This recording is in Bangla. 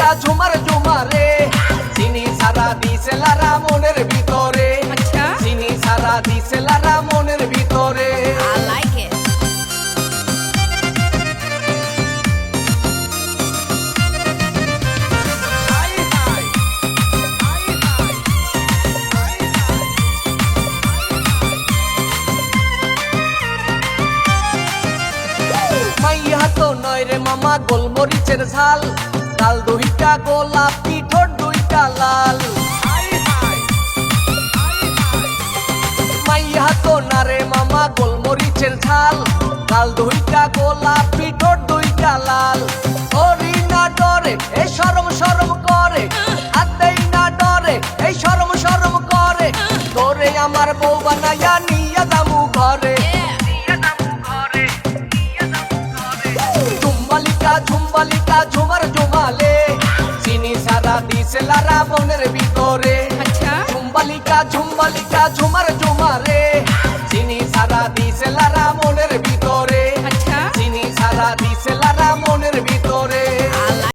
ঝুম্বালিকা ঝুমার ঝুমারে চিনি সারা দিছে লারা মনের ভিতরে আচ্ছা চিনি সারা দিছে লারা মনের ভিতরে I like it মাইয়া তো নয় রে মামা গোলমরিচের ঝাল গাল দুইটা গোলাপি ঠোঁট দুইটা লাল মাইয়া তো না রে মামা গোলমরিচের ঝাল গাল দুইটা গোলাপি ঠোঁট দুইটা লাল ওরি না ডরে এই শরম শরম করে হাত দেই না ডরে এই শরম শরম করে তোরে আমার বউ বানাইয়া নিয়া দামু ঘরে ঝুম্বালিকা ঝুম্বালিকা ঝুমার ঝুমালে চিনি সারা দিছে লারা মনের ভিতরে আচ্ছা ঝুম্বালিকা ঝুম্বালিকা ঝুমার